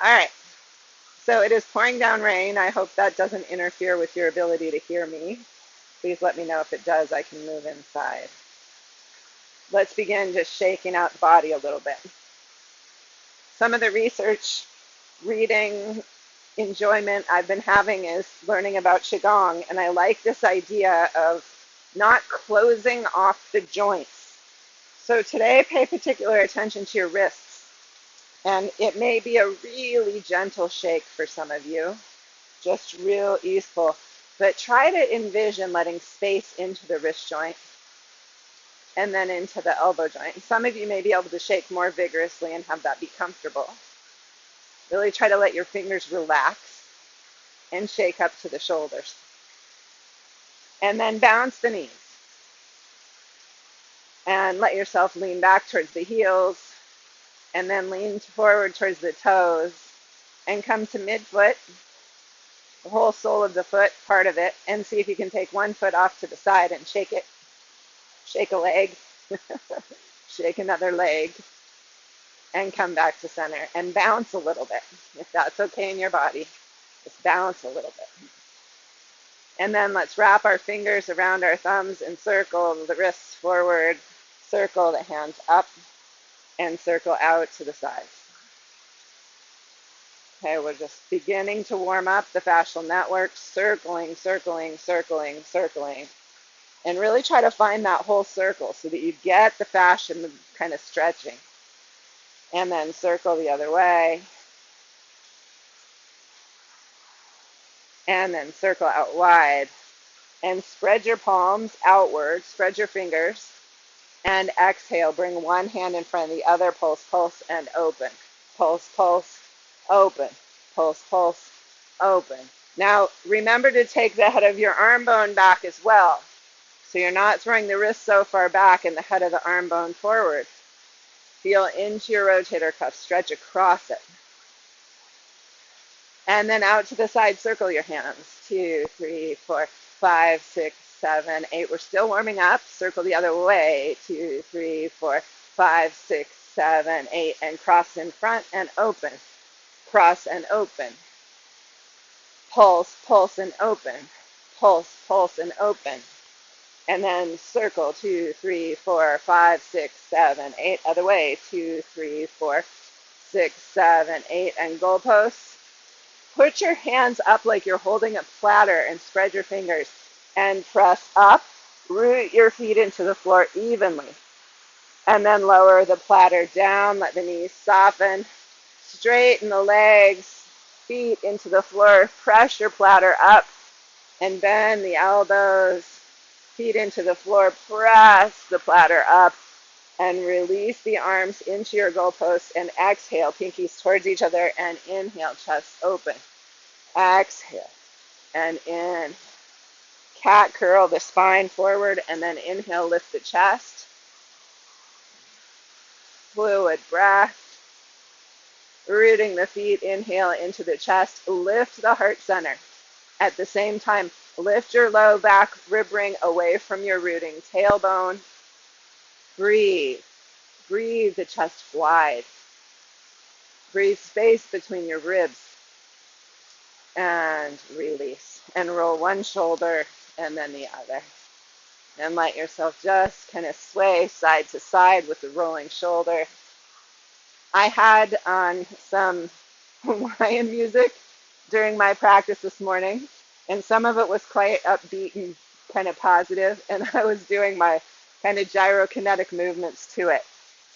All right. So it is pouring down rain. I hope that doesn't interfere with your ability to hear me. Please let me know if it does. I can move inside. Let's begin just shaking out the body a little bit. Some of the research, reading, enjoyment I've been having is learning about Qigong, and I like this idea of not closing off the joints. So today, pay particular attention to your wrists, and it may be a really gentle shake for some of you, just real easeful, but try to envision letting space into the wrist joint and then into the elbow joint. Some of you may be able to shake more vigorously and have that be comfortable. Really try to let your fingers relax and shake up to the shoulders. And then bounce the knees. And let yourself lean back towards the heels. And then lean forward towards the toes. And come to midfoot, the whole sole of the foot, part of it. And see if you can take one foot off to the side and shake it. Shake a leg. Shake another leg. And come back to center. And bounce a little bit. If that's okay in your body, just bounce a little bit. And then let's wrap our fingers around our thumbs and circle the wrists forward, circle the hands up, and circle out to the sides. Okay, we're just beginning to warm up the fascial network, circling, circling, circling, circling. And really try to find that whole circle so that you get the fascia kind of stretching. And then circle the other way. And then circle out wide. And spread your palms outward, spread your fingers, and exhale. Bring one hand in front of the other, pulse, pulse, and open. Pulse, pulse, open. Pulse, pulse, open. Now, remember to take the head of your arm bone back as well. So you're not throwing the wrist so far back and the head of the arm bone forward. Feel into your rotator cuff, stretch across it. And then out to the side, circle your hands. 2, 3, 4, 5, 6, 7, 8. We're still warming up. Circle the other way. 2, 3, 4, 5, 6, 7, 8. And cross in front and open. Cross and open. Pulse, pulse, and open. Pulse, pulse, and open. And then circle. 2, 3, 4, 5, 6, 7, 8. Other way. 2, 3, 4, 6, 7, 8. And goalposts. Put your hands up like you're holding a platter and spread your fingers and press up. Root your feet into the floor evenly. And then lower the platter down. Let the knees soften. Straighten the legs, feet into the floor. Press your platter up and bend the elbows. Feet into the floor. Press the platter up and release the arms into your goalposts and exhale, pinkies towards each other, and inhale, chest open. Exhale and in. Cat curl the spine forward and then inhale, lift the chest. Fluid breath. Rooting the feet, inhale into the chest. Lift the heart center. At the same time, lift your low back rib ring away from your rooting tailbone. Breathe. Breathe the chest wide. Breathe space between your ribs. And release. And roll one shoulder and then the other. And let yourself just kind of sway side to side with the rolling shoulder. I had on some Hawaiian music during my practice this morning, and some of it was quite upbeat and kind of positive, and I was doing my kind of gyrokinetic movements to it.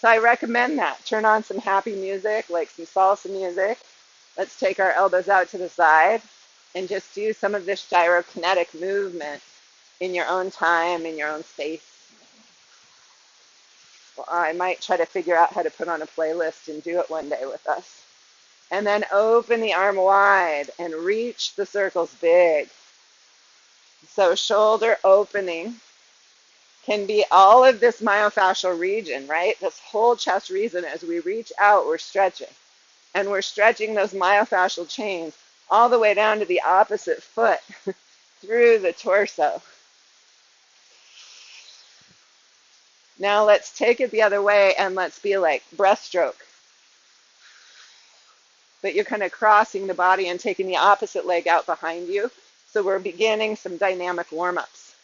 So I recommend that. Turn on some happy music, like some salsa music. Let's take our elbows out to the side and just do some of this gyrokinetic movement in your own time, in your own space. Well, I might try to figure out how to put on a playlist and do it one day with us. And then open the arm wide and reach the circles big. So shoulder opening can be all of this myofascial region, right? This whole chest region. As we reach out, we're stretching. And we're stretching those myofascial chains all the way down to the opposite foot through the torso. Now let's take it the other way and let's be like breaststroke. but you're kind of crossing the body and taking the opposite leg out behind you. So we're beginning some dynamic warm-ups.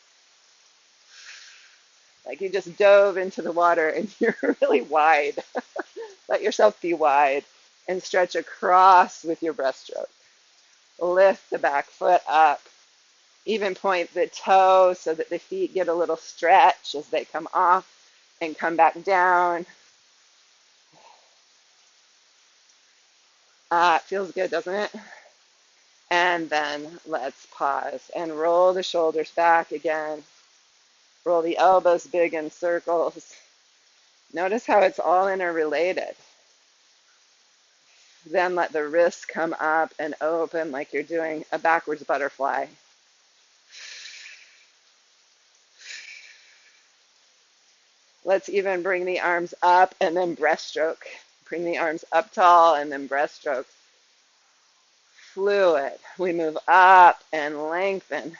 Like you just dove into the water and you're really wide. Let yourself be wide and stretch across with your breaststroke. Lift the back foot up. Even point the toe so that the feet get a little stretch as they come off and come back down. It feels good, doesn't it? And then let's pause and roll the shoulders back again. Roll the elbows big in circles. Notice how it's all interrelated. Then let the wrists come up and open like you're doing a backwards butterfly. Let's even bring the arms up and then breaststroke. Bring the arms up tall and then breaststroke. Fluid. We move up and lengthen.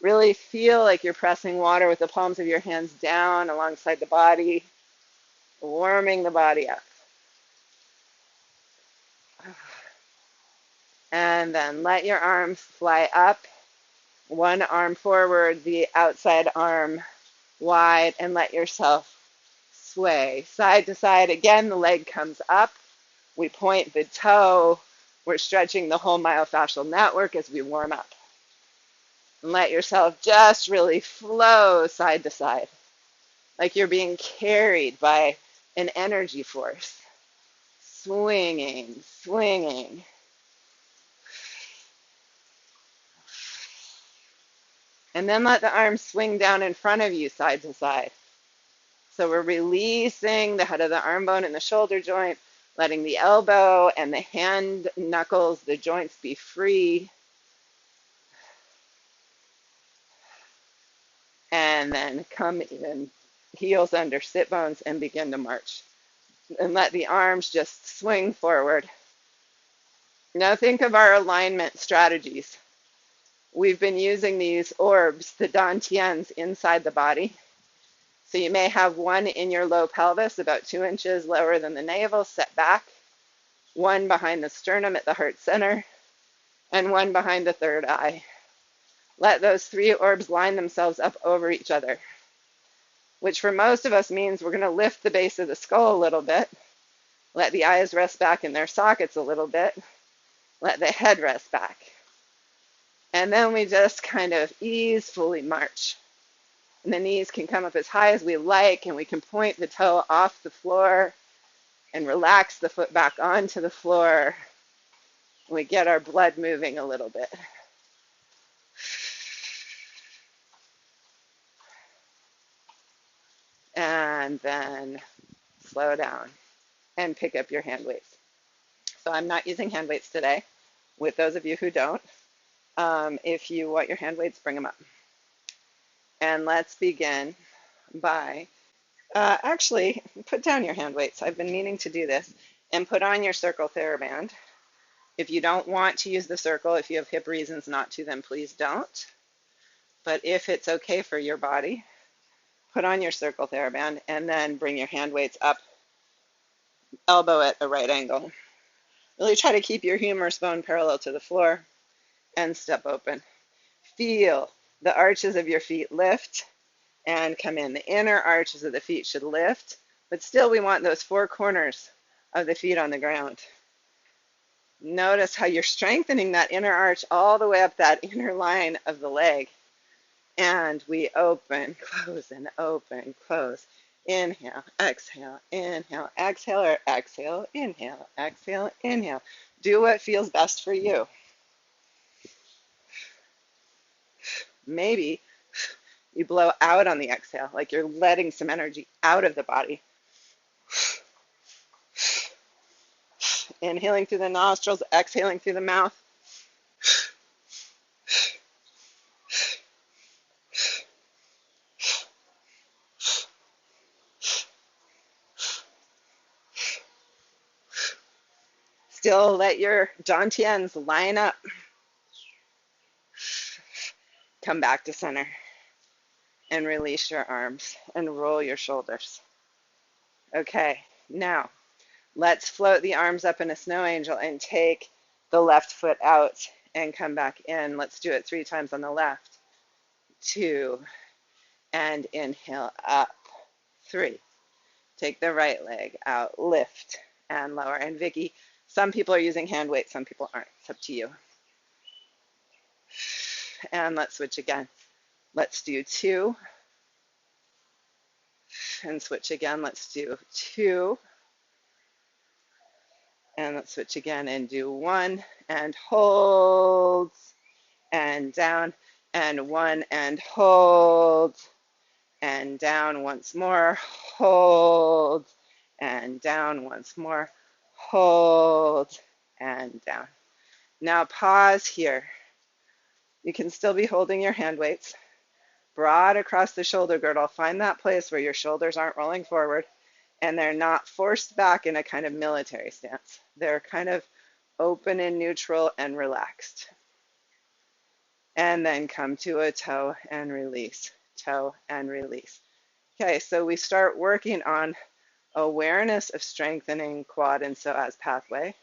Really feel like you're pressing water with the palms of your hands down alongside the body, warming the body up. And then let your arms fly up. One arm forward, the outside arm wide, and let yourself sway side to side. Again, the leg comes up. We point the toe. We're stretching the whole myofascial network as we warm up. And let yourself just really flow side to side, like you're being carried by an energy force. Swinging, swinging. And then let the arms swing down in front of you side to side. So we're releasing the head of the arm bone and the shoulder joint, letting the elbow and the hand knuckles, the joints be free. And then come in, heels under sit bones and begin to march. And let the arms just swing forward. Now think of our alignment strategies. We've been using these orbs, the dantians, inside the body. So you may have one in your low pelvis, about 2 inches lower than the navel, set back, one behind the sternum at the heart center, and one behind the third eye. Let those 3 orbs line themselves up over each other, which for most of us means we're going to lift the base of the skull a little bit, let the eyes rest back in their sockets a little bit, let the head rest back. And then we just kind of easefully march. And the knees can come up as high as we like, and we can point the toe off the floor and relax the foot back onto the floor. We get our blood moving a little bit. And then slow down and pick up your hand weights. So I'm not using hand weights today. With those of you who don't, if you want your hand weights, bring them up. And let's begin by actually put down your hand weights. I've been meaning to do this. And put on your circle theraband. If you don't want to use the circle, if you have hip reasons not to, then please don't. But if it's okay for your body, put on your circle theraband and then bring your hand weights up, elbow at a right angle. Really try to keep your humerus bone parallel to the floor and step open. Feel the arches of your feet lift and come in. The inner arches of the feet should lift, but still we want those 4 corners of the feet on the ground. Notice how you're strengthening that inner arch all the way up that inner line of the leg. And we open, close, and open, close. Inhale, exhale, or exhale, inhale, exhale, inhale. Do what feels best for you. Maybe you blow out on the exhale, like you're letting some energy out of the body. Inhaling through the nostrils, exhaling through the mouth. Still let your dantians line up. Come back to center and release your arms and roll your shoulders. Okay, now Let's float the arms up in a snow angel and take the left foot out and come back in. Let's do it 3 times on the left. 2, and inhale up. 3. Take the right leg out, lift and lower. And Vicky, some people are using hand weight, some people aren't. It's up to you. And let's switch again. Let's do 2. And switch again. Let's do 2. And let's switch again and do 1. And hold. And down. And 1. And hold. And down once more. Hold. And down once more. Hold. And down. Now pause here. You can still be holding your hand weights. Broad across the shoulder girdle. Find that place where your shoulders aren't rolling forward and they're not forced back in a kind of military stance. They're kind of open and neutral and relaxed. And then come to a toe and release, toe and release. Okay, so we start working on awareness of strengthening quad and psoas-pathway.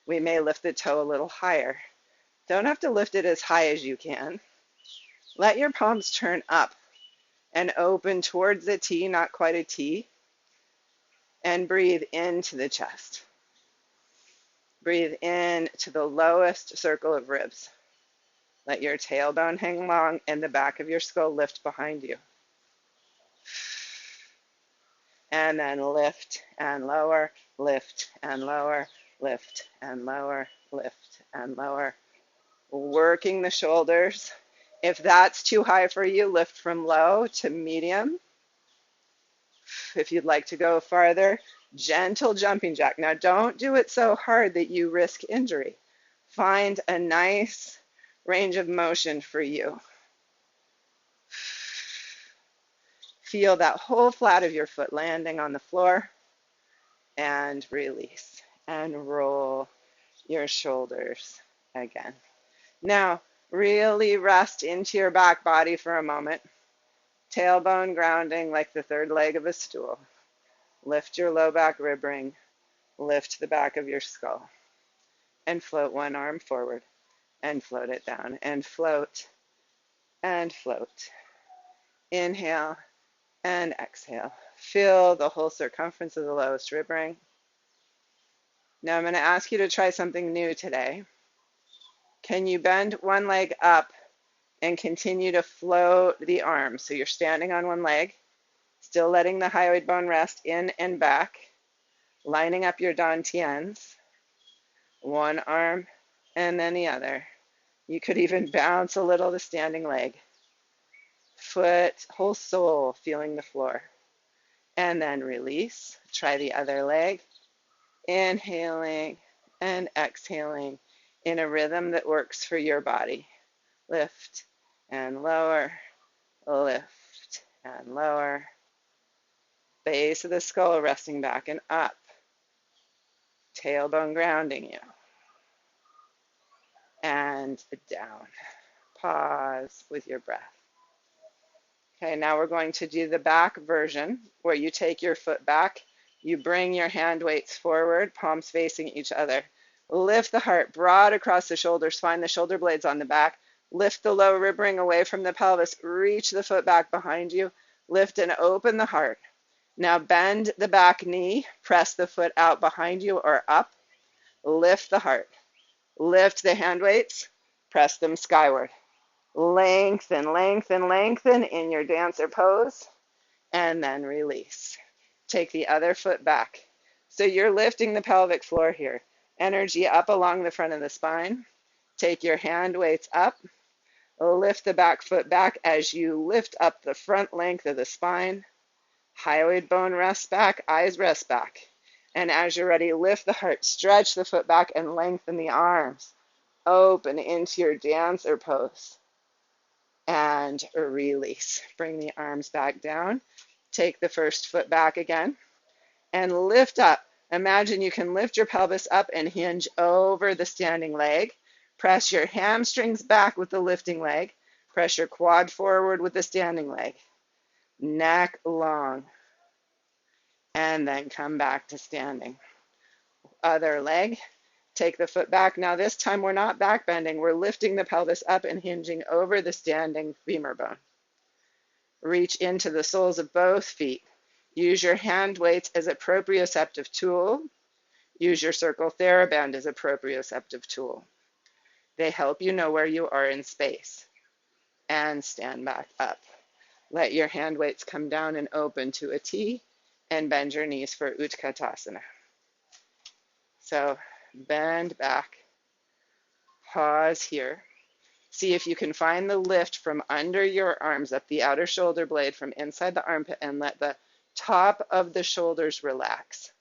We may lift the toe a little higher. Don't have to lift it as high as you can. Let your palms turn up and open towards the T, not quite a T, and breathe into the chest. Breathe in to the lowest circle of ribs. Let your tailbone hang long and the back of your skull lift behind you. And then lift and lower, lift and lower, lift and lower, lift and lower. Working the shoulders. If that's too high for you, lift from low to medium. If you'd like to go farther, gentle jumping jack. Now don't do it so hard that you risk injury. Find a nice range of motion for you. Feel that whole flat of your foot landing on the floor and release and roll your shoulders again. Now, really rest into your back body for a moment. Tailbone grounding like the third leg of a stool. Lift your low back rib ring. Lift the back of your skull. And float one arm forward. And float it down. And float. And float. Inhale and exhale. Feel the whole circumference of the lowest rib ring. Now I'm going to ask you to try something new today. Can you bend one leg up and continue to float the arms? So you're standing on one leg, still letting the hyoid bone rest in and back, lining up your dantians, one arm and then the other. You could even bounce a little the standing leg. Foot, whole soul feeling the floor. And then release. Try the other leg. Inhaling and exhaling in a rhythm that works for your body. Lift and lower, lift and lower. Base of the skull resting back and up. Tailbone grounding you. And down. Pause with your breath. Okay, now we're going to do the back version where you take your foot back, you bring your hand weights forward, palms facing each other. Lift the heart broad across the shoulders, find the shoulder blades on the back. Lift the low rib ring away from the pelvis, reach the foot back behind you, lift and open the heart. Now bend the back knee, press the foot out behind you or up, lift the heart. Lift the hand weights, press them skyward. Lengthen, lengthen, lengthen in your dancer pose, and then release. Take the other foot back. So you're lifting the pelvic floor here. Energy up along the front of the spine. Take your hand weights up. Lift the back foot back as you lift up the front length of the spine. Hyoid bone rests back, eyes rest back. And as you're ready, lift the heart, stretch the foot back, and lengthen the arms. Open into your dancer pose. And release. Bring the arms back down. Take the first foot back again. And lift up. Imagine you can lift your pelvis up and hinge over the standing leg. Press your hamstrings back with the lifting leg. Press your quad forward with the standing leg. Neck long. And then come back to standing. other leg. Take the foot back. Now this time we're not back bending. We're lifting the pelvis up and hinging over the standing femur bone. Reach into the soles of both feet. Use your hand weights as a proprioceptive tool. Use your circle theraband as a proprioceptive tool. They help you know where you are in space. And stand back up. Let your hand weights come down and open to a T, and bend your knees for Utkatasana. So bend back, pause here. See if you can find the lift from under your arms up the outer shoulder blade from inside the armpit, and let the top of the shoulders relax.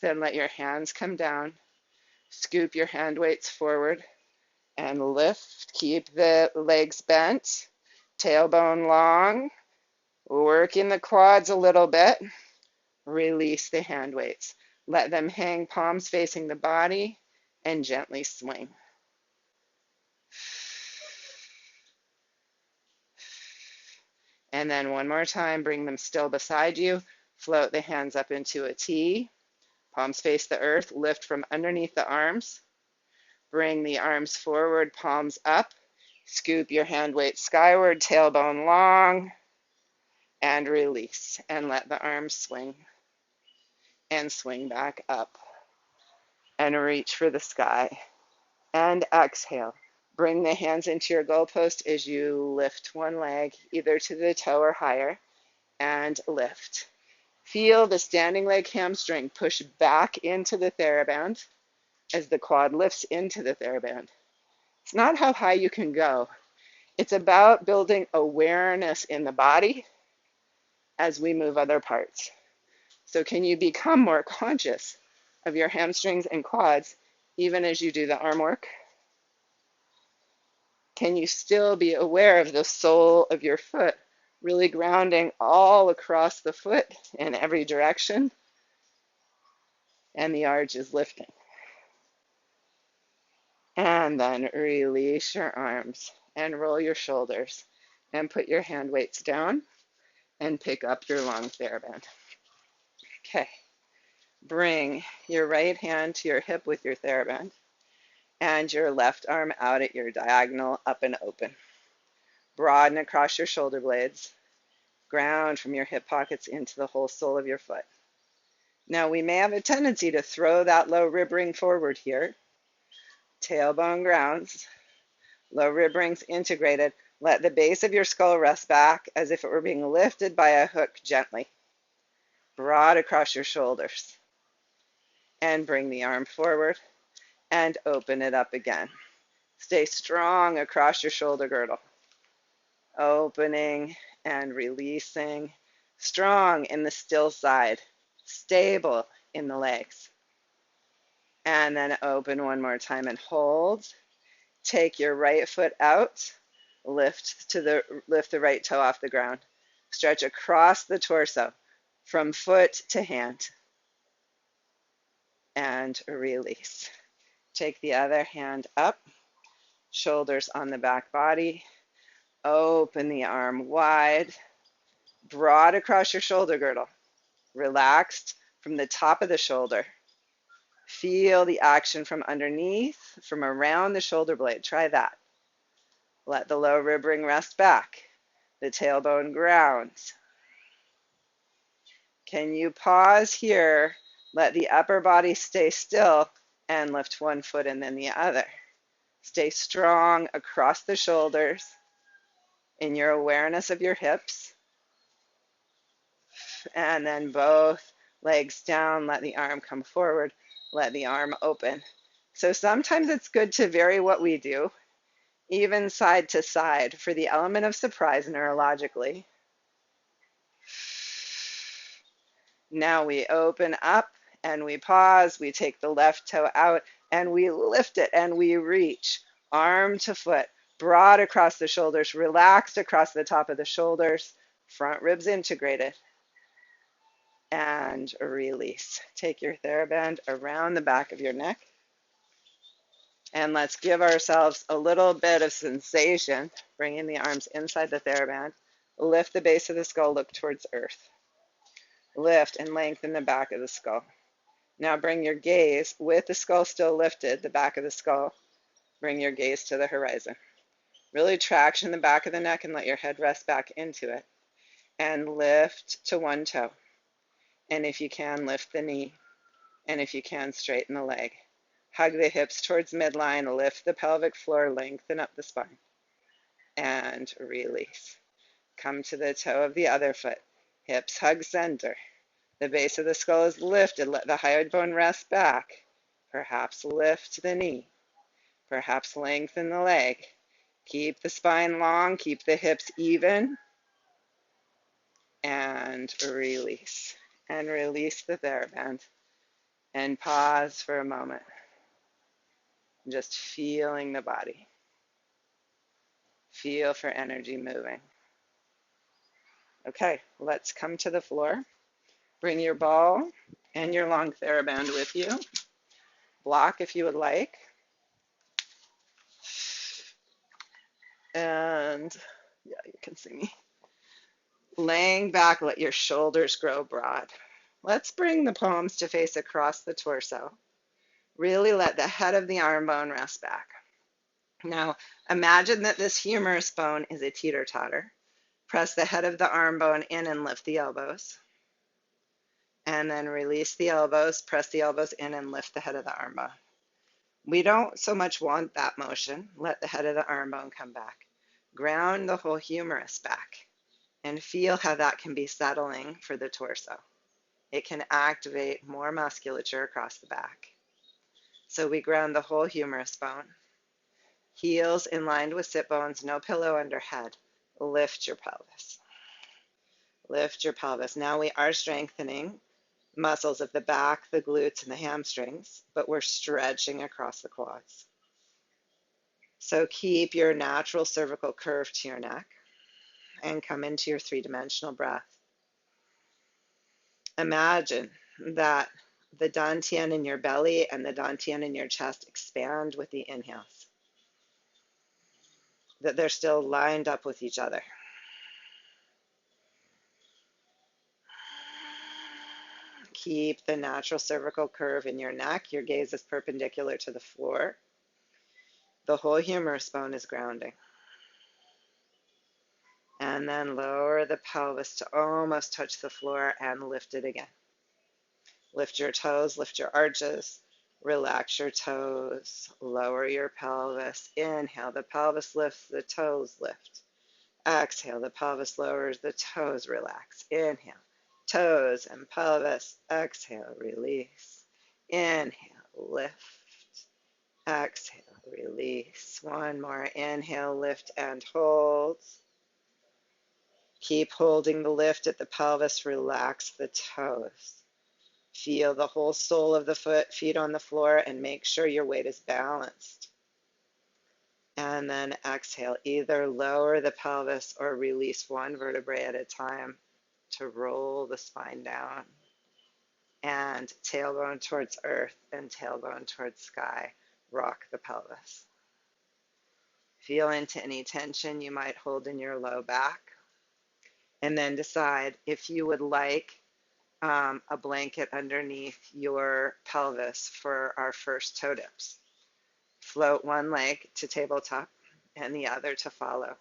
Then let your hands come down. Scoop your hand weights forward and lift. Keep the legs bent, tailbone long. Working the quads a little bit. Release the hand weights. Let them hang, palms facing the body, and gently swing. And then one more time, bring them still beside you. Float the hands up into a T. Palms face the earth. Lift from underneath the arms. Bring the arms forward, palms up. Scoop your hand weight skyward, tailbone long. And release. And let the arms swing. And swing back up. And reach for the sky. And exhale. Bring the hands into your goalpost as you lift one leg, either to the toe or higher, and lift. Feel the standing leg hamstring push back into the theraband as the quad lifts into the theraband. It's not how high you can go. It's about building awareness in the body as we move other parts. So can you become more conscious of your hamstrings and quads even as you do the arm work? Can you still be aware of the sole of your foot, really grounding all across the foot in every direction? And the arch is lifting. And then release your arms and roll your shoulders and put your hand weights down and pick up your long theraband. Okay. Bring your right hand to your hip with your theraband and your left arm out at your diagonal, up and open. Broaden across your shoulder blades. Ground from your hip pockets into the whole sole of your foot. Now we may have a tendency to throw that low rib ring forward here. Tailbone grounds. Low rib rings integrated. Let the base of your skull rest back as if it were being lifted by a hook gently. Broad across your shoulders. And bring the arm forward and open it up again. Stay strong across your shoulder girdle. Opening and releasing. Strong in the still side. Stable in the legs. And then open one more time and hold. Take your right foot out. Lift the right toe off the ground. Stretch across the torso from foot to hand. And release. Take the other hand up. Shoulders on the back body. Open the arm wide. Broad across your shoulder girdle. Relaxed from the top of the shoulder. Feel the action from underneath, from around the shoulder blade. Try that. Let the low rib ring rest back. The tailbone grounds. Can you pause here? Let the upper body stay still and lift one foot and then the other. Stay strong across the shoulders in your awareness of your hips. And then both legs down. Let the arm come forward. Let the arm open. So sometimes it's good to vary what we do, even side to side, for the element of surprise neurologically. Now we open up and we pause. We take the left toe out and we lift it and we reach arm to foot, broad across the shoulders, relaxed across the top of the shoulders, front ribs integrated. And release. Take your theraband around the back of your neck. And let's give ourselves a little bit of sensation. Bringing the arms inside the theraband. Lift the base of the skull, look towards earth. Lift and lengthen the back of the skull. Now bring your gaze, with the skull still lifted, the back of the skull, bring your gaze to the horizon. Really traction the back of the neck and let your head rest back into it. And lift to one toe. And if you can, lift the knee. And if you can, straighten the leg. Hug the hips towards midline, lift the pelvic floor, lengthen up the spine. And release. Come to the toe of the other foot. Hips hug center. The base of the skull is lifted. Let the hyoid bone rest back. Perhaps lift the knee. Perhaps lengthen the leg. Keep the spine long. Keep the hips even. And release. And release the theraband. And pause for a moment. Just feeling the body. Feel for energy moving. Okay, let's come to the floor. Bring your ball and your long theraband with you. Block if you would like. And yeah, you can see me. Laying back, let your shoulders grow broad. Let's bring the palms to face across the torso. Really let the head of the arm bone rest back. Now, imagine that this humerus bone is a teeter-totter. Press the head of the arm bone in and lift the elbows. And then release the elbows, press the elbows in and lift the head of the arm bone. We don't so much want that motion. Let the head of the arm bone come back. Ground the whole humerus back and feel how that can be settling for the torso. It can activate more musculature across the back. So we ground the whole humerus bone. Heels in line with sit bones, no pillow under head. Lift your pelvis. Lift your pelvis. Now we are strengthening muscles of the back, the glutes, and the hamstrings, but we're stretching across the quads. So keep your natural cervical curve to your neck and come into your three-dimensional breath. Imagine that the dantian in your belly and the dantian in your chest expand with the inhales, that they're still lined up with each other. Keep the natural cervical curve in your neck. Your gaze is perpendicular to the floor. The whole humerus bone is grounding. And then lower the pelvis to almost touch the floor and lift it again. Lift your toes, lift your arches, relax your toes, lower your pelvis. Inhale, the pelvis lifts, the toes lift. Exhale, the pelvis lowers, the toes relax. Inhale, toes and pelvis. Exhale, release. Inhale, lift. Exhale, release. One more. Inhale, lift and hold. Keep holding the lift at the pelvis. Relax the toes. Feel the whole sole of the foot, feet on the floor, and make sure your weight is balanced. And then exhale, either lower the pelvis or release one vertebrae at a time to roll the spine down. And tailbone towards earth and tailbone towards sky. Rock the pelvis. Feel into any tension you might hold in your low back. And then decide if you would like a blanket underneath your pelvis for our first toe dips. Float one leg to tabletop and the other to follow.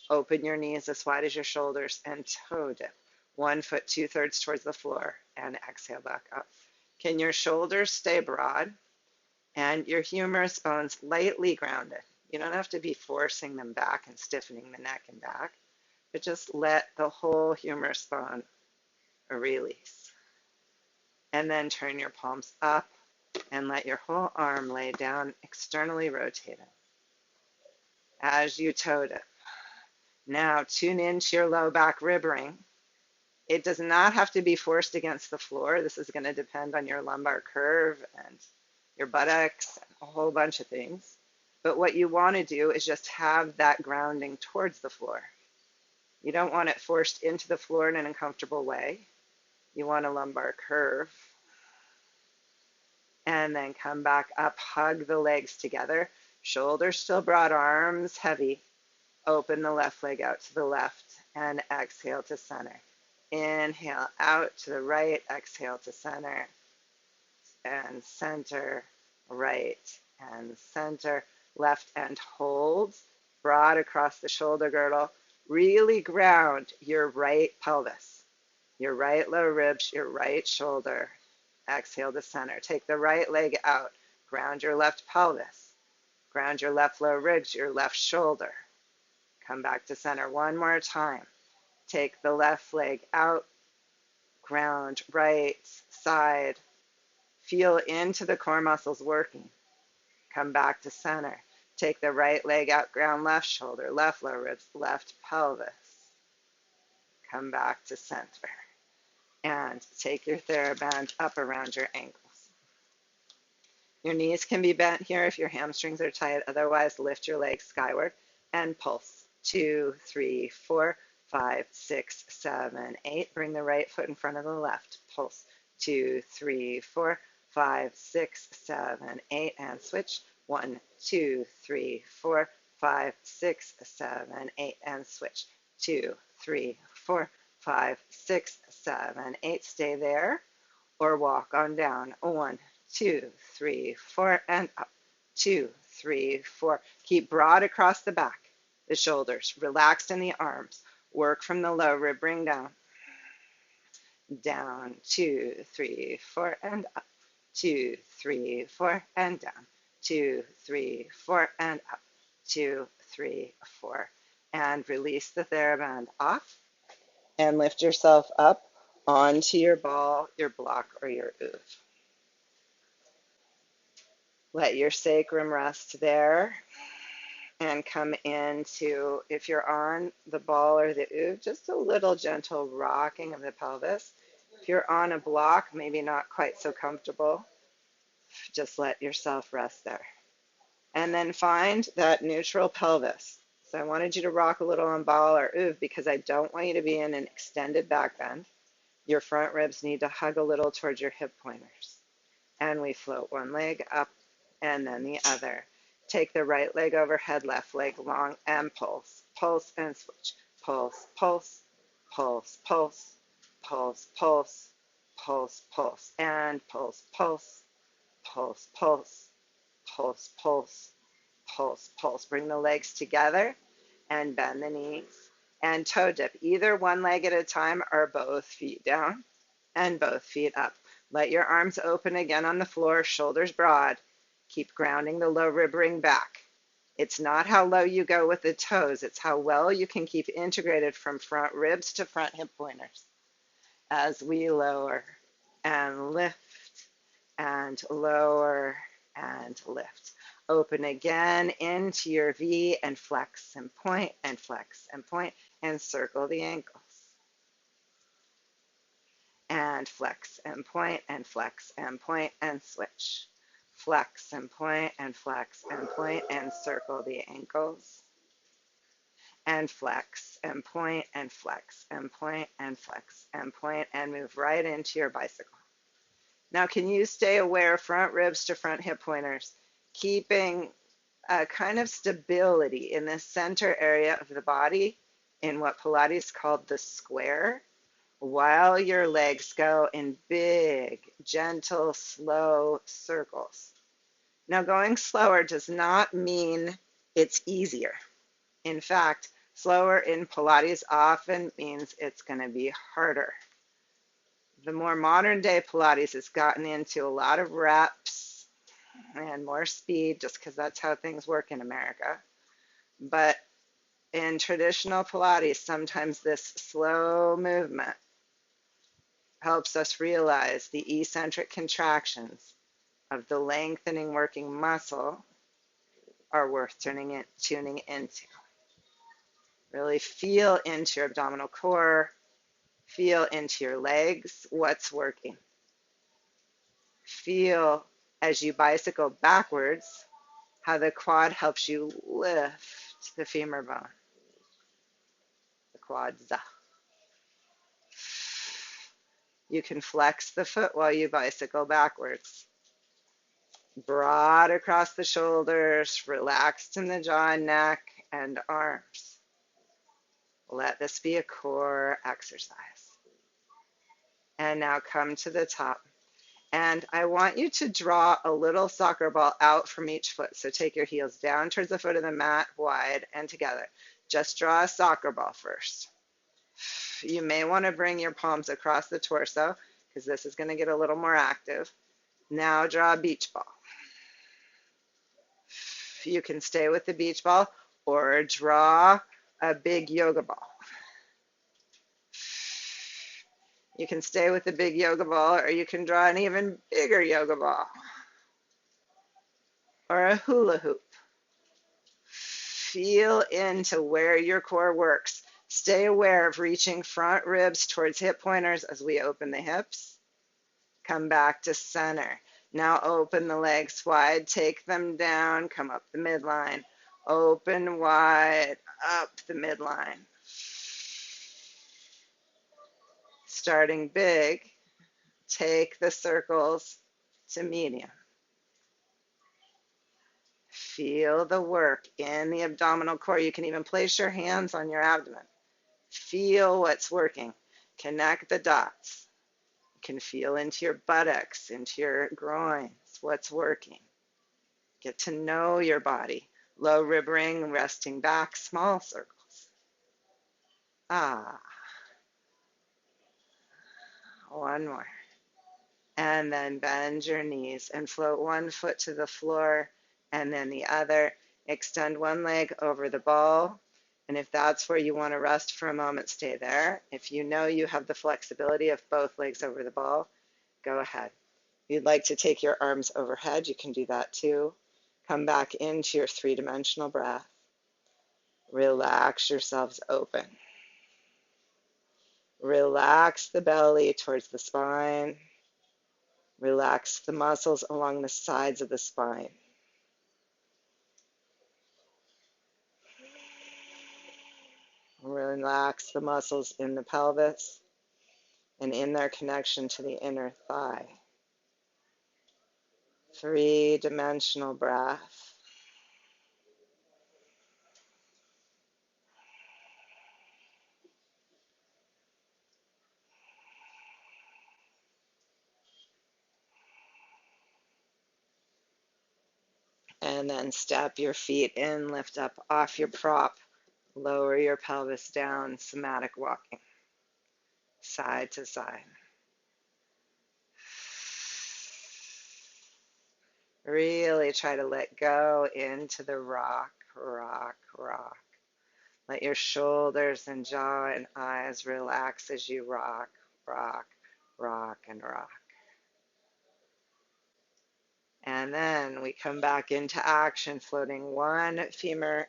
Open your knees as wide as your shoulders and toe dip. 1 foot 2/3 towards the floor and exhale back up. Can your shoulders stay broad and your humerus bones lightly grounded? You don't have to be forcing them back and stiffening the neck and back, but just let the whole humerus bone release. And then turn your palms up and let your whole arm lay down, externally rotated as you toe dip. Now tune into your low back rib ring. It does not have to be forced against the floor. This is going to depend on your lumbar curve and your buttocks and a whole bunch of things. But what you want to do is just have that grounding towards the floor. You don't want it forced into the floor in an uncomfortable way. You want a lumbar curve. And then come back up, hug the legs together. Shoulders still broad, arms heavy. Open the left leg out to the left and exhale to center. Inhale out to the right, exhale to center. and center, right and center, left and hold, broad across the shoulder girdle. Really ground your right pelvis, your right lower ribs, your right shoulder. Exhale to center. Take the right leg out. Ground your left pelvis. Ground your left lower ribs, your left shoulder. Come back to center one more time. Take the left leg out. Ground right side. Feel into the core muscles working. Come back to center. Take the right leg out, ground left shoulder, left lower ribs, left pelvis. Come back to center. And take your theraband up around your ankles. Your knees can be bent here if your hamstrings are tight. Otherwise, lift your legs skyward and pulse. 2, 3, 4, 5, 6, 7, 8. Bring the right foot in front of the left. Pulse. 2, 3, 4, 5, 6, 7, 8. And switch. 1, 2, 3, 4, 5, 6, 7, 8. And switch. 2, 3, 4, 5, 6, 7, 8. Stay there or walk on down. 1, 2, 3, 4, and up. 2, 3, 4. Keep broad across the back, the shoulders, relaxed in the arms. Work from the low rib, bring down. Down, 2, 3, 4, and up. 2, 3, 4, and down. 2, 3, 4, and up. 2, 3, 4. And release the theraband off and lift yourself up onto your ball, your block, or your oov. Let your sacrum rest there and come into, if you're on the ball or the oov, just a little gentle rocking of the pelvis. If you're on a block, maybe not quite so comfortable, just let yourself rest there. And then find that neutral pelvis. So I wanted you to rock a little on ball or oov because I don't want you to be in an extended back bend. Your front ribs need to hug a little towards your hip pointers. And we float one leg up and then the other. Take the right leg overhead, left leg long, and pulse. Pulse and switch. Pulse, pulse, pulse, pulse, pulse, pulse, pulse, pulse, and pulse, pulse, pulse, pulse, pulse, pulse, pulse, pulse. Bring the legs together and bend the knees and toe dip, either one leg at a time or both feet down and both feet up. Let your arms open again on the floor, shoulders broad. Keep grounding the low rib ring back. It's not how low you go with the toes, it's how well you can keep integrated from front ribs to front hip pointers. As we lower and lift and lower and lift. Open again into your V and flex and point and flex and point and circle the ankles. And flex and point and flex and point and switch. Flex and point and flex and point and circle the ankles. And flex and point and flex and point and flex and point and move right into your bicycle. Now, can you stay aware front ribs to front hip pointers, keeping a kind of stability in the center area of the body in what Pilates called the square, while your legs go in big, gentle, slow circles. Now, going slower does not mean it's easier. In fact, slower in Pilates often means it's going to be harder. The more modern day Pilates has gotten into a lot of reps and more speed just because that's how things work in America. But in traditional Pilates, sometimes this slow movement helps us realize the eccentric contractions of the lengthening working muscle are worth tuning into. Really feel into your abdominal core, feel into your legs, what's working. Feel as you bicycle backwards how the quad helps you lift the femur bone, the quads. You can flex the foot while you bicycle backwards. Broad across the shoulders, relaxed in the jaw and neck and arms. Let this be a core exercise. And now come to the top And I want you to draw a little soccer ball out from each foot. So take your heels down towards the foot of the mat, wide and together. Just draw a soccer ball first. You may want to bring your palms across the torso because this is going to get a little more active. Now draw a beach ball. You can stay with the beach ball or draw a big yoga ball. You can stay with the big yoga ball, or you can draw an even bigger yoga ball or a hula hoop. Feel into where your core works. Stay aware of reaching front ribs towards hip pointers as we open the hips. Come back to center. Now open the legs wide, take them down, come up the midline. Open wide, up the midline. Starting big, take the circles to medium. Feel the work in the abdominal core. You can even place your hands on your abdomen. Feel what's working. Connect the dots. You can feel into your buttocks, into your groins, what's working. Get to know your body. Low rib ring, resting back, small circles. Ah. One more. And then bend your knees and float one foot to the floor and then the other. Extend one leg over the ball. And if that's where you want to rest for a moment, stay there. If you know you have the flexibility of both legs over the ball, go ahead. If you'd like to take your arms overhead, you can do that too. Come back into your three-dimensional breath. Relax yourselves open. Relax the belly towards the spine. Relax the muscles along the sides of the spine. Relax the muscles in the pelvis and in their connection to the inner thigh. Three-dimensional breath. And then step your feet in, lift up off your prop, lower your pelvis down, somatic walking, side to side. Really try to let go into the rock, rock, rock. Let your shoulders and jaw and eyes relax as you rock, rock, rock, and rock. And then we come back into action, floating one femur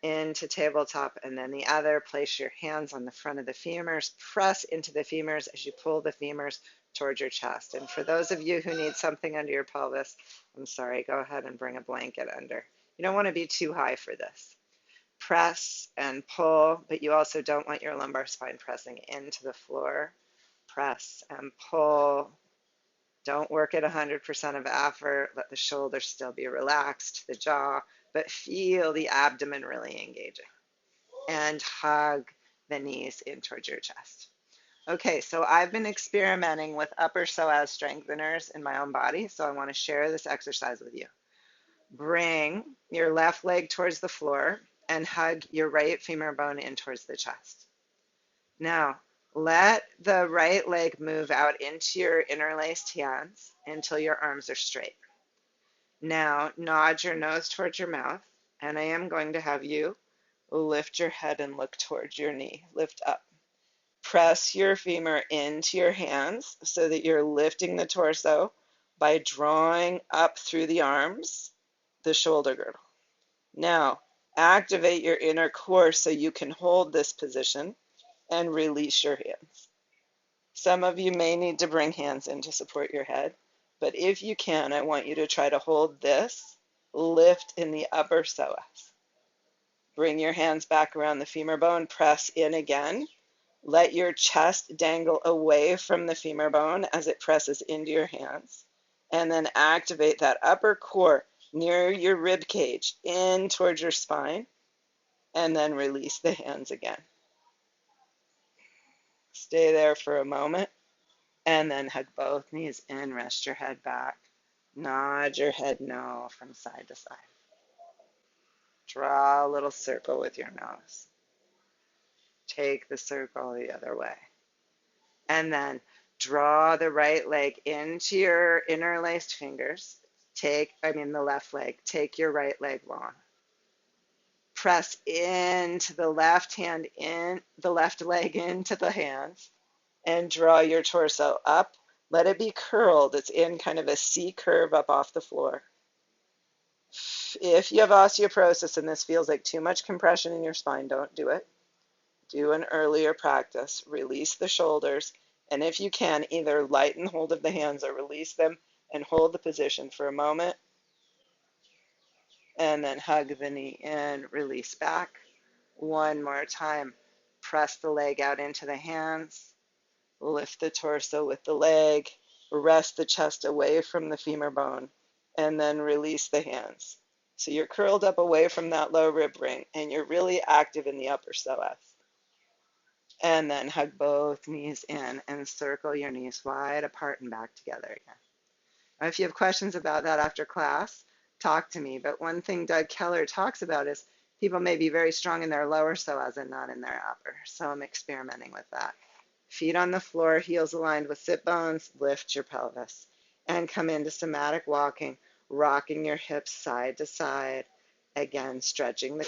into tabletop and then the other. Place your hands on the front of the femurs. Press into the femurs as you pull the femurs towards your chest. And for those of you who need something under your pelvis, I'm sorry, go ahead and bring a blanket under. You don't want to be too high for this. Press and pull, but you also don't want your lumbar spine pressing into the floor. Press and pull. Don't work at 100% of effort. Let the shoulders still be relaxed, the jaw, but feel the abdomen really engaging. And hug the knees in towards your chest. Okay, so I've been experimenting with upper psoas strengtheners in my own body, so I want to share this exercise with you. Bring your left leg towards the floor and hug your right femur bone in towards the chest. Now, let the right leg move out into your interlaced hands until your arms are straight. Now, nod your nose towards your mouth, and I am going to have you lift your head and look towards your knee. Lift up. Press your femur into your hands so that you're lifting the torso by drawing up through the arms, the shoulder girdle. Now, activate your inner core so you can hold this position and release your hands. Some of you may need to bring hands in to support your head, but if you can, I want you to try to hold this lift in the upper psoas. Bring your hands back around the femur bone, press in again. Let your chest dangle away from the femur bone as it presses into your hands. And then activate that upper core near your rib cage in towards your spine, and then release the hands again. Stay there for a moment. And then hug both knees in, rest your head back. Nod your head no from side to side. Draw a little circle with your nose. Take the circle the other way. And then draw the right leg into your interlaced fingers. The left leg. Take your right leg long. Press into the left leg into the hands, and draw your torso up. Let it be curled. It's in kind of a C curve up off the floor. If you have osteoporosis and this feels like too much compression in your spine, don't do it. Do an earlier practice. Release the shoulders, and if you can, either lighten hold of the hands or release them and hold the position for a moment, and then hug the knee in, release back. One more time. Press the leg out into the hands. Lift the torso with the leg. Rest the chest away from the femur bone, and then release the hands. So you're curled up away from that low rib ring, and you're really active in the upper psoas. And then hug both knees in and circle your knees wide apart and back together again. Now, if you have questions about that after class, talk to me. But one thing Doug Keller talks about is people may be very strong in their lower psoas and not in their upper. So I'm experimenting with that. Feet on the floor, heels aligned with sit bones, lift your pelvis. And come into somatic walking, rocking your hips side to side. Again, stretching the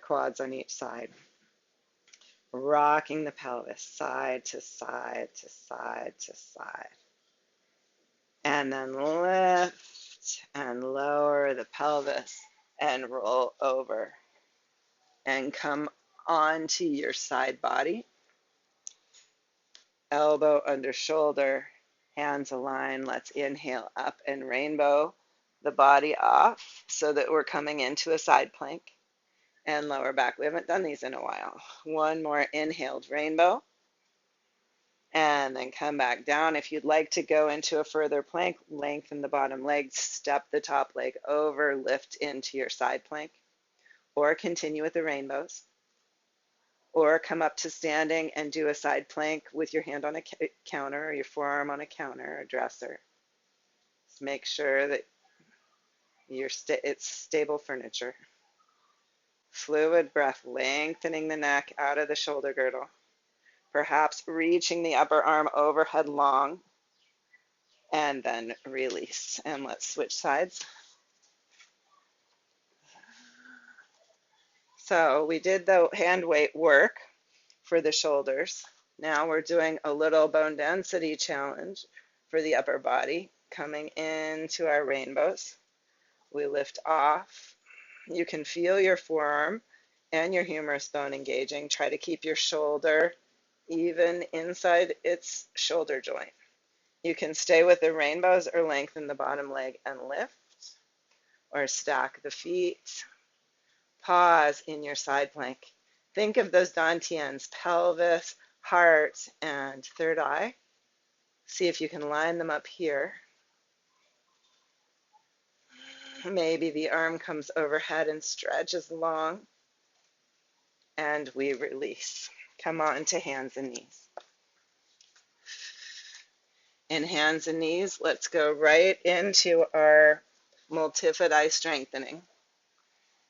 quads on each side. Rocking the pelvis side to side to side to side. And then lift and lower the pelvis and roll over. And come onto your side body. Elbow under shoulder, hands align. Let's inhale up and rainbow the body off so that we're coming into a side plank. And lower back. We haven't done these in a while. One more inhaled rainbow. And then come back down. If you'd like to go into a further plank, lengthen the bottom leg, step the top leg over, lift into your side plank. Or continue with the rainbows. Or come up to standing and do a side plank with your hand on a counter or your forearm on a counter or dresser. Just make sure that it's stable furniture. Fluid breath, lengthening the neck out of the shoulder girdle. Perhaps reaching the upper arm overhead long. And then release. And let's switch sides. So we did the hand weight work for the shoulders. Now we're doing a little bone density challenge for the upper body. Coming into our rainbows. We lift off. You can feel your forearm and your humerus bone engaging. Try to keep your shoulder even inside its shoulder joint. You can stay with the rainbows or lengthen the bottom leg and lift, or stack the feet. Pause in your side plank. Think of those dantians, pelvis, heart, and third eye. See if you can line them up here. Maybe the arm comes overhead and stretches long. And we release. Come on to hands and knees. In hands and knees, let's go right into our multifidi strengthening.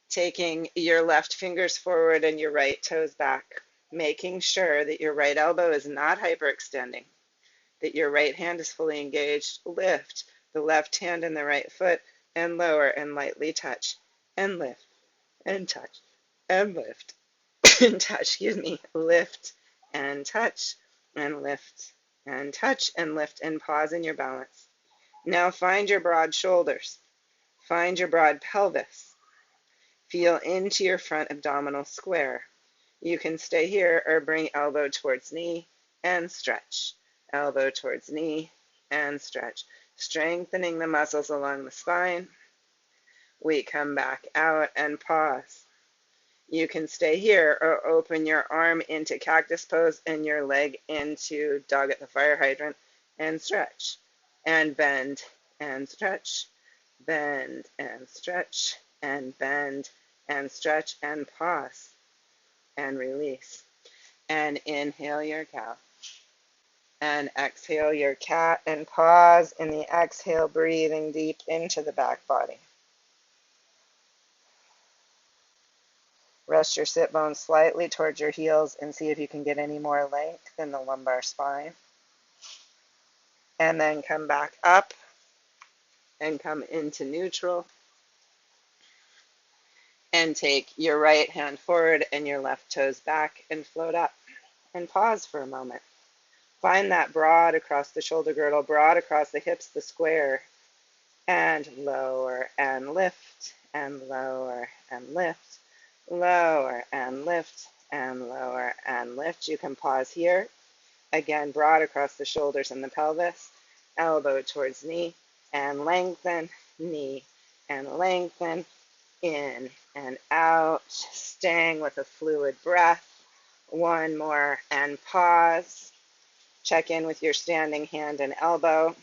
Taking your left fingers forward and your right toes back. Making sure that your right elbow is not hyperextending. That your right hand is fully engaged. Lift the left hand and the right foot and lower and lightly touch. And lift and touch and lift. And touch, lift and touch and lift and touch and lift and pause in your balance. Now find your broad shoulders. Find your broad pelvis. Feel into your front abdominal square. You can stay here or bring elbow towards knee and stretch. Elbow towards knee and stretch. Strengthening the muscles along the spine. We come back out and pause. You can stay here or open your arm into cactus pose and your leg into dog at the fire hydrant and stretch. And bend and stretch. Bend and stretch. And bend and stretch and pause. And release. and inhale your cow. And exhale your cat, and pause in the exhale, breathing deep into the back body. Rest your sit bones slightly towards your heels and see if you can get any more length in the lumbar spine. And then come back up and come into neutral. And take your right hand forward and your left toes back and float up. And pause for a moment. Find that broad across the shoulder girdle, broad across the hips, the square. And lower and lift, and lower and lift, lower and lift, and lower and lift. You can pause here. Again, broad across the shoulders and the pelvis, elbow towards knee, and lengthen, knee, and lengthen, in and out, staying with a fluid breath. One more, and pause. Check in with your standing hand and elbow.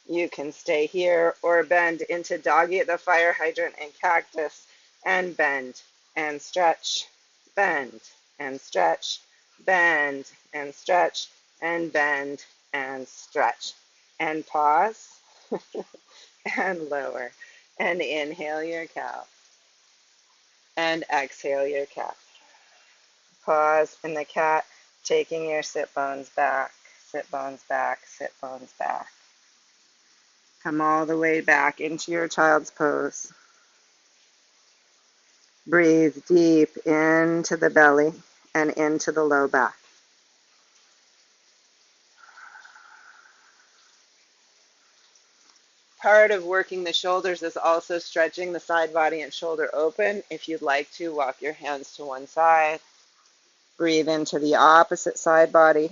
You can stay here or bend into doggy at the fire hydrant and cactus, and bend and stretch, bend and stretch, bend and stretch, and bend and stretch. And pause, and lower, and inhale your cow, and exhale your cat. Pause in the cat, taking your sit bones back, sit bones back, sit bones back. Come all the way back into your child's pose. Breathe deep into the belly and into the low back. Part of working the shoulders is also stretching the side body and shoulder open. If you'd like to, walk your hands to one side. Breathe into the opposite side body.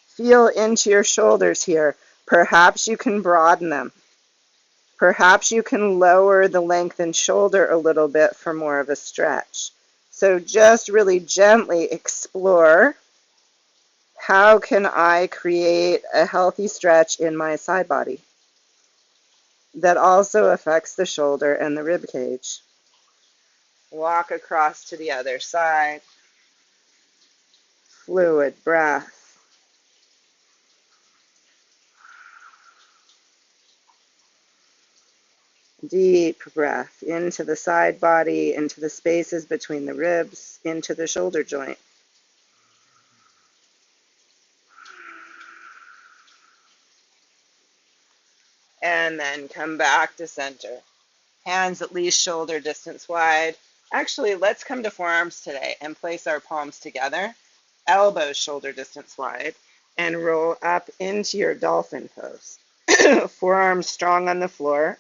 Feel into your shoulders here. Perhaps you can broaden them. Perhaps you can lower the lengthened shoulder a little bit for more of a stretch. So just really gently explore, how can I create a healthy stretch in my side body that also affects the shoulder and the rib cage? Walk across to the other side. Fluid breath. Deep breath into the side body, into the spaces between the ribs, into the shoulder joint. And then come back to center. Hands at least shoulder distance wide. Actually, let's come to forearms today and place our palms together, elbows shoulder distance wide, and roll up into your dolphin pose. Forearms strong on the floor.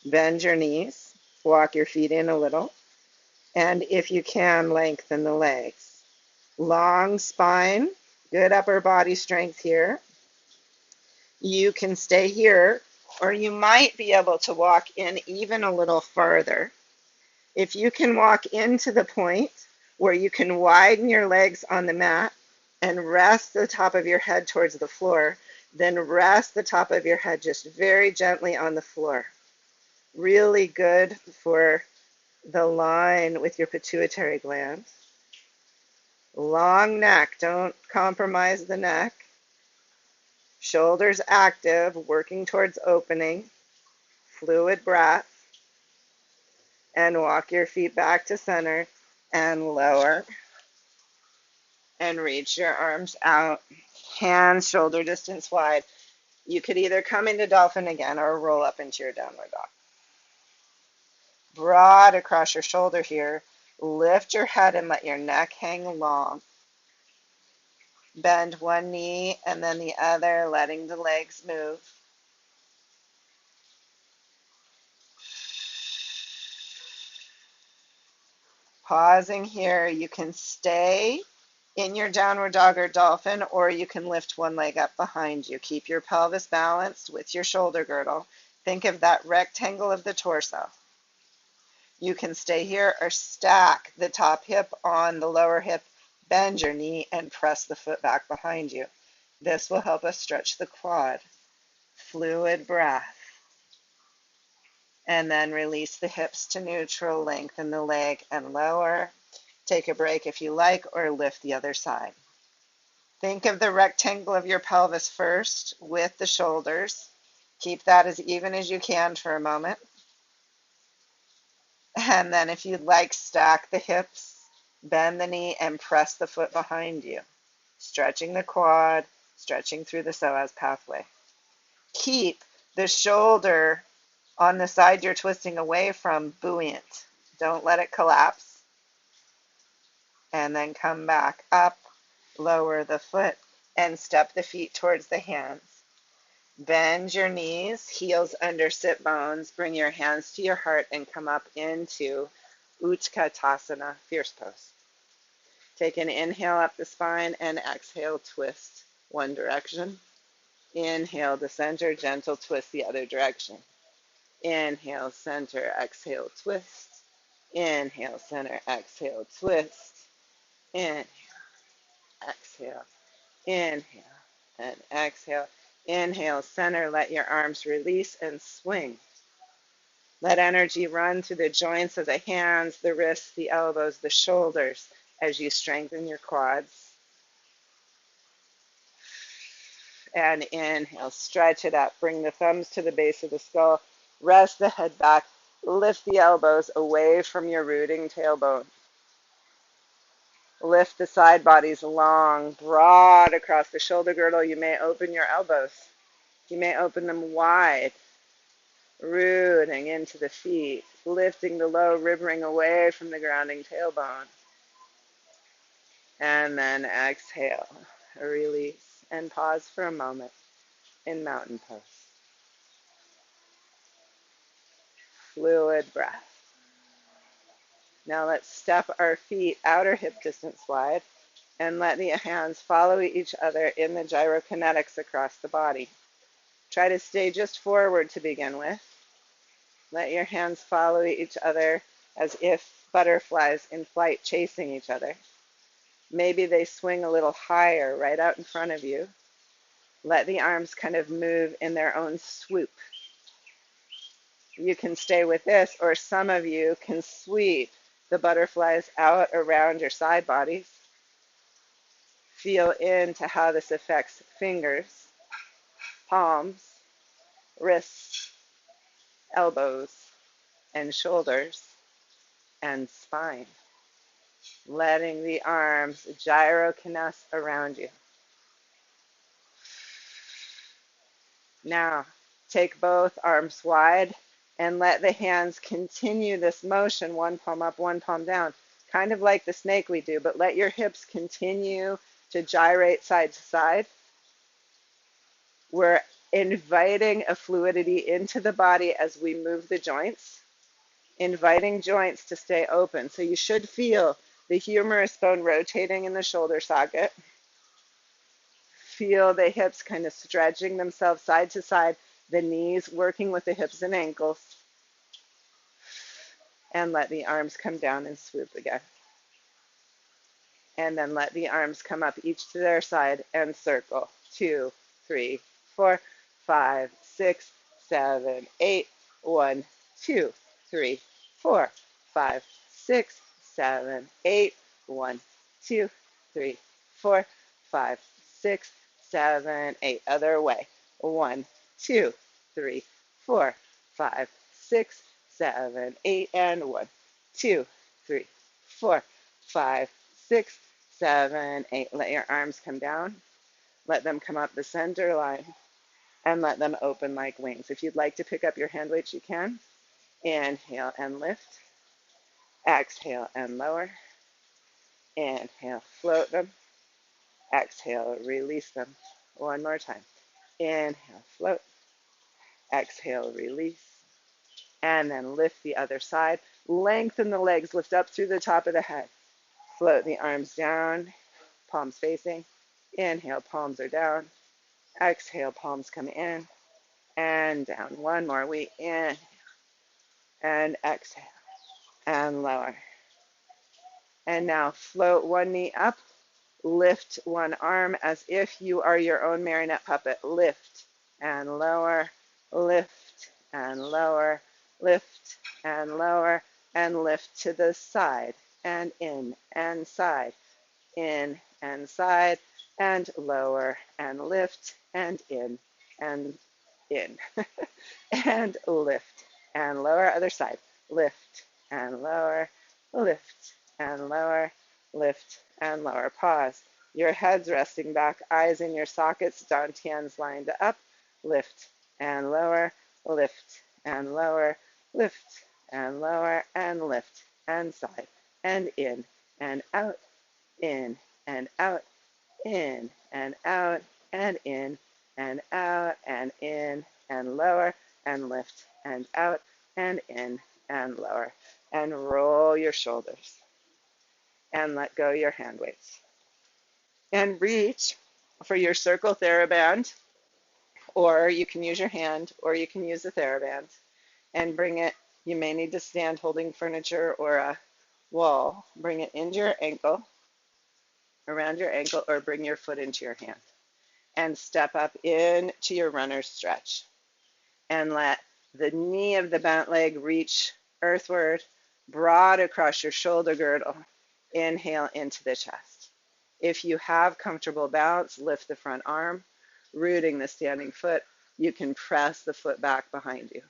Bend your knees. Walk your feet in a little. And if you can, lengthen the legs. Long spine, good upper body strength here. You can stay here, or you might be able to walk in even a little farther. If you can walk into the point where you can widen your legs on the mat and rest the top of your head towards the floor, then rest the top of your head just very gently on the floor. Really good for the line with your pituitary gland. Long neck, don't compromise the neck. Shoulders active, working towards opening. Fluid breath. And walk your feet back to center and lower. And reach your arms out. Hands shoulder distance wide. You could either come into dolphin again or roll up into your downward dog. Broad across your shoulder here. Lift your head and let your neck hang long. Bend one knee and then the other, letting the legs move. Pausing here, you can stay in your downward dog or dolphin, or you can lift one leg up behind you. Keep your pelvis balanced with your shoulder girdle. Think of that rectangle of the torso. You can stay here or stack the top hip on the lower hip, bend your knee, and press the foot back behind you. This will help us stretch the quad. Fluid breath. And then release the hips to neutral, lengthen the leg and lower. Take a break if you like, or lift the other side. Think of the rectangle of your pelvis first with the shoulders. Keep that as even as you can for a moment. And then if you'd like, stack the hips, bend the knee, and press the foot behind you. Stretching the quad, stretching through the psoas-pathway. Keep the shoulder on the side you're twisting away from buoyant. Don't let it collapse. And then come back up, lower the foot, and step the feet towards the hands. Bend your knees, heels under sit bones. Bring your hands to your heart and come up into Utkatasana, fierce pose. Take an inhale up the spine and exhale, twist one direction. Inhale to center, gentle twist the other direction. Inhale, center, exhale, twist. Inhale, center, exhale, twist. Inhale, exhale, inhale, and exhale. Inhale, center, let your arms release and swing. Let energy run through the joints of the hands, the wrists, the elbows, the shoulders as you strengthen your quads. And inhale, stretch it up. Bring the thumbs to the base of the skull. Rest the head back. Lift the elbows away from your rooting tailbone. Lift the side bodies long, broad across the shoulder girdle. You may open your elbows. You may open them wide, rooting into the feet, lifting the low rib ring away from the grounding tailbone. And then exhale, release, and pause for a moment in mountain pose. Fluid breath. Now let's step our feet outer hip distance wide and let the hands follow each other in the gyrokinetics across the body. Try to stay just forward to begin with. Let your hands follow each other as if butterflies in flight chasing each other. Maybe they swing a little higher right out in front of you. Let the arms kind of move in their own swoop. You can stay with this, or some of you can sweep the butterflies out around your side bodies. Feel into how this affects fingers, palms, wrists, elbows, and shoulders, and spine. Letting the arms gyrokiness around you. Now, take both arms wide and let the hands continue this motion, one palm up, one palm down, kind of like the snake we do, but let your hips continue to gyrate side to side. We're inviting a fluidity into the body as we move the joints, inviting joints to stay open. So you should feel the humerus bone rotating in the shoulder socket. Feel the hips kind of stretching themselves side to side, the knees working with the hips and ankles. And let the arms come down and swoop again. And then let the arms come up each to their side and circle. 2, 3, 4, 5, 6, 7, 8. 1, 2, 3, 4, 5, 6, 7, 8. 1, 2, 3, 4, 5, 6, 7, 8. Other way. 1, 2, 3, 4, 5, 6, 7, 8. And 1, 2, 3, 4, 5, 6, 7, 8. Let your arms come down. Let them come up the center line. And let them open like wings. If you'd like to pick up your hand weights, you can. Inhale and lift. Exhale and lower. Inhale, float them. Exhale, release them. One more time. Inhale, float. Exhale, release. And then lift the other side. Lengthen the legs, lift up through the top of the head. Float the arms down, palms facing. Inhale, palms are down. Exhale, palms come in and down. One more. We inhale and exhale and lower. And now float one knee up, lift one arm as if you are your own marionette puppet. Lift and lower, lift and lower, lift and lower, and lift to the side and in and side, in and side, and lower and lift and and in and lift and lower, other side, lift and lower, lift and lower, lift and lower. Pause. Your head's resting back, eyes in your sockets, dantians lined up, lift and lower, lift and lower, lift and lower, and lift and side and in and out, in and out, in and out, and in and out, and in and lower, and lift and out, and in and lower. And roll your shoulders and let go your hand weights. And reach for your circle theraband, or you can use your hand, or you can use the theraband, and bring it. You may need to stand holding furniture or a wall. Bring it into your ankle, around your ankle, or bring your foot into your hand. And step up into your runner's stretch. And let the knee of the bent leg reach earthward, broad across your shoulder girdle. Inhale into the chest. If you have comfortable balance, lift the front arm, rooting the standing foot. You can press the foot back behind you.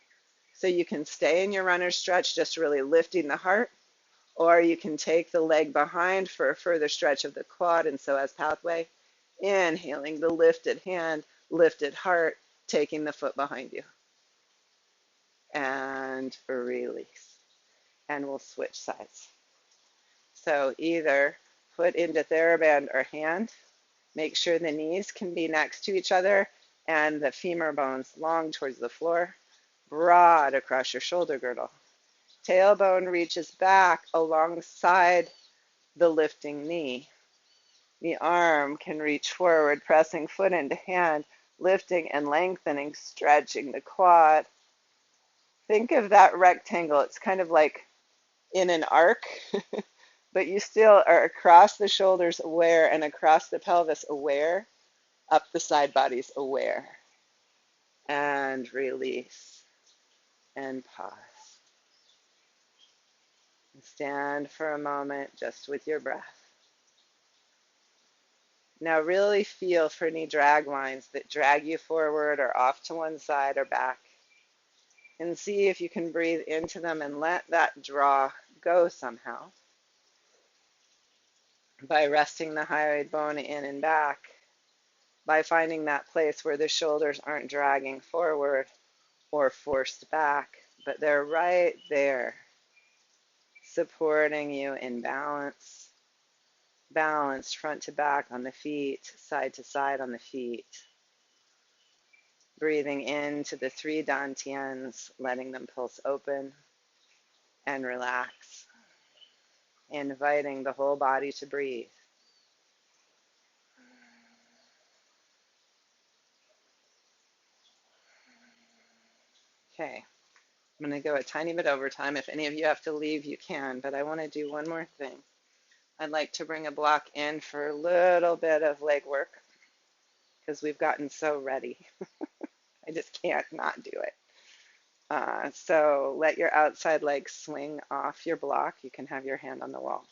So you can stay in your runner's stretch, just really lifting the heart, or you can take the leg behind for a further stretch of the quad and psoas-pathway. Inhaling the lifted hand, lifted heart, taking the foot behind you. And release. And we'll switch sides. So either foot into theraband or hand. Make sure the knees can be next to each other and the femur bones long towards the floor, broad across your shoulder girdle. Tailbone reaches back alongside the lifting knee. The arm can reach forward, pressing foot into hand, lifting and lengthening, stretching the quad. Think of that rectangle. It's kind of like in an arc, but you still are across the shoulders aware and across the pelvis aware, up the side bodies aware. And release and pause. Stand for a moment just with your breath. Now really feel for any drag lines that drag you forward or off to one side or back. And see if you can breathe into them and let that draw go somehow. By resting the hyoid bone in and back. By finding that place where the shoulders aren't dragging forward or forced back, but they're right there, supporting you in balance. Balanced front to back on the feet, side to side on the feet. Breathing into the 3 dantians, letting them pulse open and relax. Inviting the whole body to breathe. Okay, I'm going to go a tiny bit over time. If any of you have to leave, you can, but I want to do one more thing. I'd like to bring a block in for a little bit of leg work because we've gotten so ready. I just can't not do it. So let your outside leg swing off your block. You can have your hand on the wall.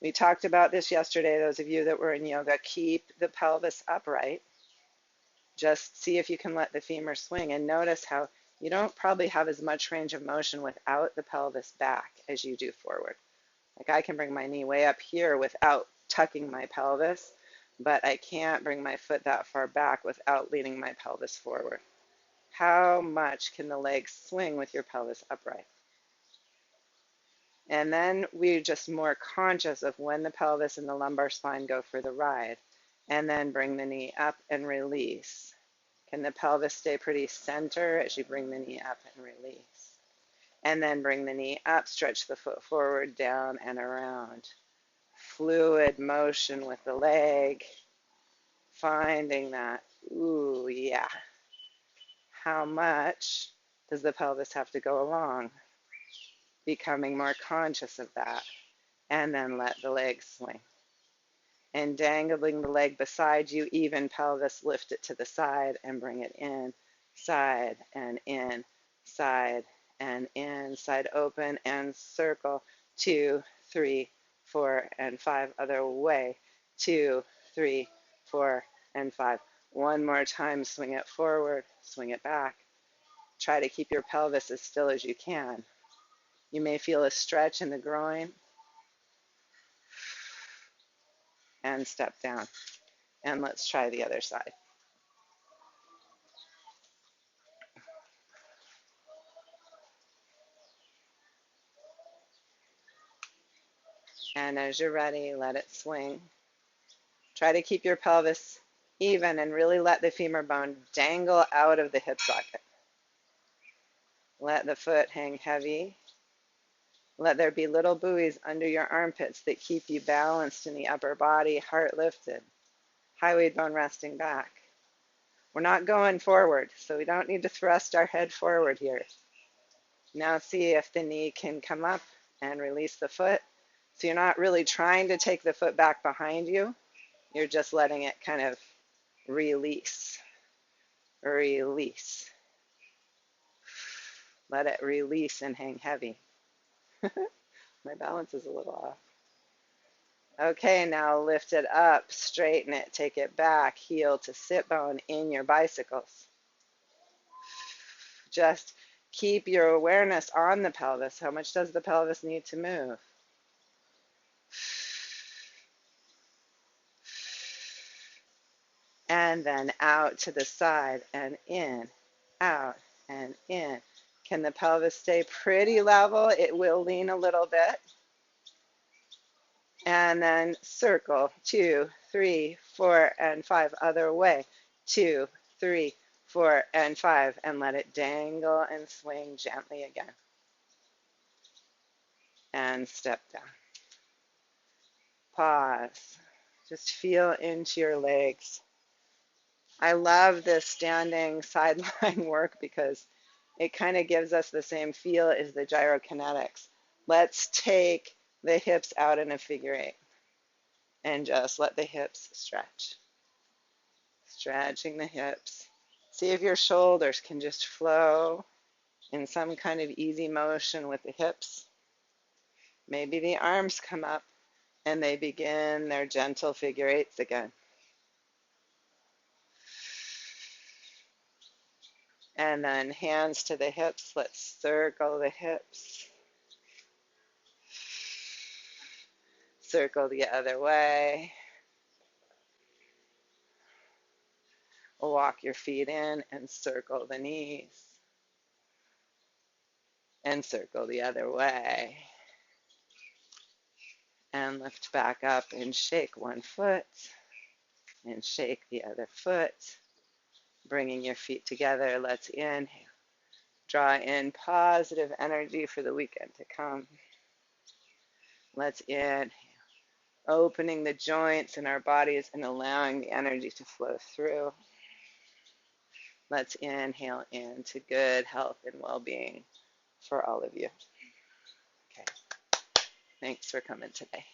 We talked about this yesterday. Those of you that were in yoga, keep the pelvis upright. Just see if you can let the femur swing and notice how you don't probably have as much range of motion without the pelvis back as you do forward. Like I can bring my knee way up here without tucking my pelvis, but I can't bring my foot that far back without leaning my pelvis forward. How much can the legs swing with your pelvis upright? And then we're just more conscious of when the pelvis and the lumbar spine go for the ride. And then bring the knee up and release. Can the pelvis stay pretty center as you bring the knee up and release? And then bring the knee up, stretch the foot forward, down, and around. Fluid motion with the leg. Finding that, ooh, yeah. How much does the pelvis have to go along? Becoming more conscious of that. And then let the leg swing. And dangling the leg beside you, even pelvis, lift it to the side and bring it in. Side and in, side and in, side open and circle. 2, 3, 4, and 5. Other way. 2, 3, 4, and 5. One more time. Swing it forward. Swing it back. Try to keep your pelvis as still as you can. You may feel a stretch in the groin. And step down. And let's try the other side. And as you're ready, let it swing. Try to keep your pelvis even and really let the femur bone dangle out of the hip socket. Let the foot hang heavy. Let there be little buoys under your armpits that keep you balanced in the upper body, heart lifted, hyoid bone resting back. We're not going forward, so we don't need to thrust our head forward here. Now see if the knee can come up and release the foot. So you're not really trying to take the foot back behind you. You're just letting it kind of release. Release. Let it release and hang heavy. My balance is a little off. Okay, now lift it up, straighten it, take it back, heel to sit bone in your bicycles. Just keep your awareness on the pelvis. How much does the pelvis need to move? And then out to the side and in, out and in. Can the pelvis stay pretty level? It will lean a little bit. And then circle, 2, 3, 4, and 5. Other way, 2, 3, 4, and 5. And let it dangle and swing gently again. And step down. Pause. Just feel into your legs. I love this standing sideline work because it kind of gives us the same feel as the gyrokinetics. Let's take the hips out in a figure 8 and just let the hips stretch. Stretching the hips. See if your shoulders can just flow in some kind of easy motion with the hips. Maybe the arms come up and they begin their gentle figure 8s again. And then hands to the hips. Let's circle the hips. Circle the other way. Walk your feet in and circle the knees. And circle the other way. And lift back up and shake one foot. And shake the other foot. Bringing your feet together. Let's inhale. Draw in positive energy for the weekend to come. Let's inhale. Opening the joints in our bodies and allowing the energy to flow through. Let's inhale into good health and well-being for all of you. Okay. Thanks for coming today.